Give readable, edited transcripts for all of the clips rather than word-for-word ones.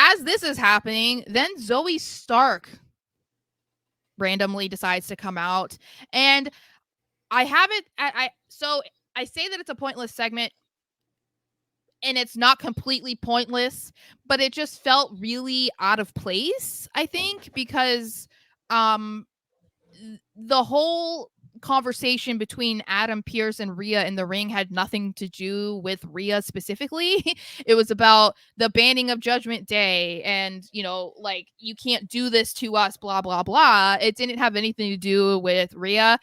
as this is happening, then Zoey Stark randomly decides to come out, and I have it. So I say that it's a pointless segment, and it's not completely pointless, but it just felt really out of place, I think, because um the whole conversation between Adam Pearce and Rhea in the ring had nothing to do with Rhea specifically. It was about the banning of Judgment Day and, like, you can't do this to us, blah, blah, blah. It didn't have anything to do with Rhea,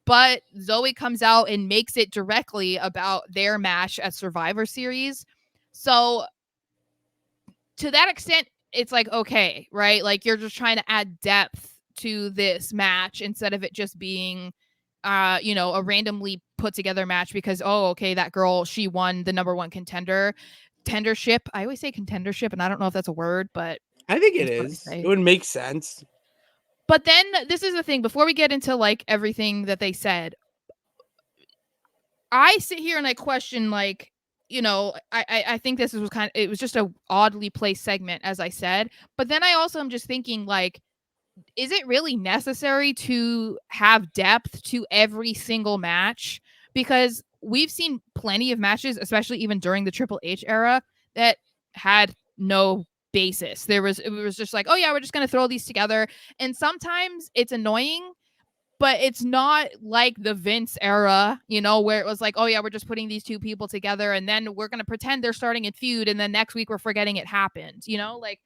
but Zoey comes out and makes it directly about their match at Survivor Series. So to that extent, it's like, okay, right? Like, you're just trying to add depth to this match instead of it just being a randomly put together match because, oh, okay, that girl, she won the number one contendership. I always say contendership, and I don't know if that's a word, but I think it that's what I is. It say. would make sense. But then this is the thing, before we get into like everything that they said, I sit here and I question, like, I think this was it was just a oddly placed segment, as I said. But then I also am just thinking, like, is it really necessary to have depth to every single match? Because we've seen plenty of matches, especially even during the Triple H era, that had no basis. It was just like, oh yeah, we're just gonna throw these together. And sometimes it's annoying, but it's not like the Vince era, where it was like, oh yeah, we're just putting these two people together and then we're going to pretend they're starting a feud and then next week we're forgetting it happened. Like,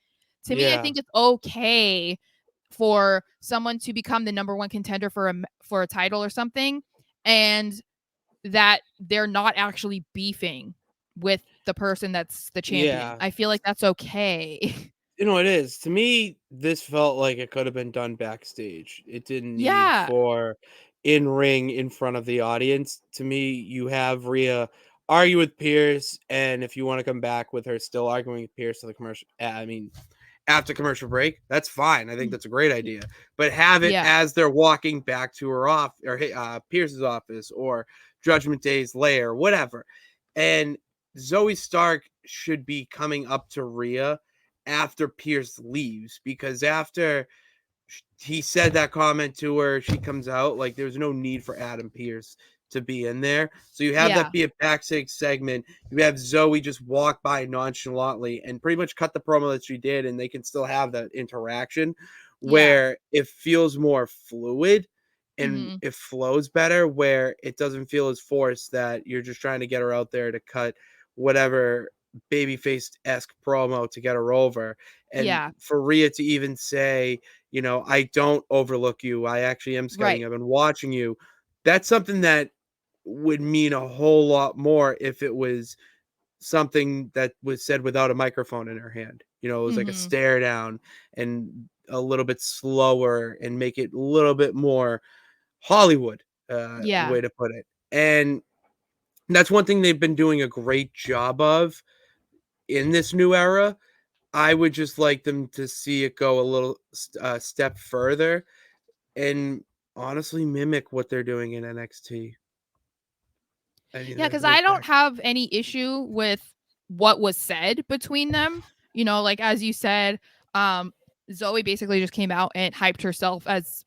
to me, I Yeah. think it's okay for someone to become the number one contender for a title or something, and that they're not actually beefing with the person that's the champion. Yeah. I feel like that's okay. It is. To me, this felt like it could have been done backstage. It didn't need Yeah. for in ring in front of the audience. To me, you have Rhea argue with Pierce, and if you want to come back with her still arguing with Pierce to the commercial, after commercial break, that's fine. I think that's a great idea. But have it Yeah. as they're walking back to her off or Pierce's office or Judgment Day's lair, whatever. And Zoe Stark should be coming up to Rhea after Pierce leaves, because after he said that comment to her, she comes out, like, there's no need for Adam Pierce to be in there. So you have Yeah. that be a backstage segment. You have Zoe just walk by nonchalantly and pretty much cut the promo that she did, and they can still have that interaction Yeah. where it feels more fluid and Mhm. it flows better, where it doesn't feel as forced that you're just trying to get her out there to cut whatever babyface-esque promo to get her over. And Yeah. for Rhea to even say, I don't overlook you. I actually am scouting. Right. I've been watching you. That's something that would mean a whole lot more if it was something that was said without a microphone in her hand. It was like a Mhm. stare down and a little bit slower and make it a little bit more Hollywood, Yeah. way to put it. And that's one thing they've been doing a great job of in this new era. I would just like them to see it go a little step further and honestly mimic what they're doing in NXT. I think Yeah, that because goes I don't back. have any issue with what was said between them. Like, as you said, um, Zoe basically just came out and hyped herself as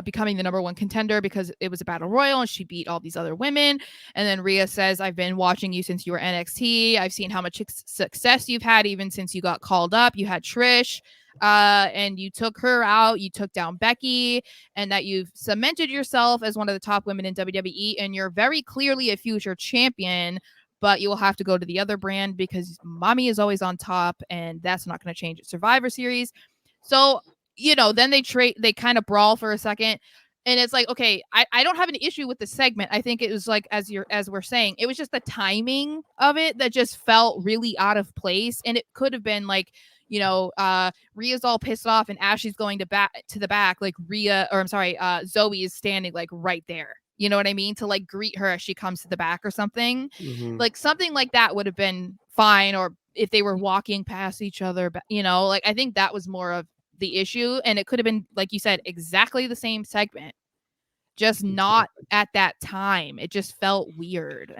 becoming the number one contender because it was a battle royal and she beat all these other women. And then Rhea says, I've been watching you since you were NXT. I've seen how much success you've had even since you got called up. You had Trish, and you took her out. You took down Becky, and that you've cemented yourself as one of the top women in WWE. And you're very clearly a future champion. But you will have to go to the other brand because mommy is always on top, and that's not going to change at Survivor Series. So then they kind of brawl for a second. And it's like, okay, I don't have an issue with the segment. I think it was like, as we're saying, it was just the timing of it that just felt really out of place. And it could have been like, Rhea's all pissed off and Ashley's going to the back, like Zoe is standing like right there. You know what I mean? To like greet her as she comes to the back or something. Mhm. Like something like that would have been fine. Or if they were walking past each other, but like I think that was more of the issue, and it could have been, like you said, exactly the same segment, just not Exactly. at that time. It just felt weird.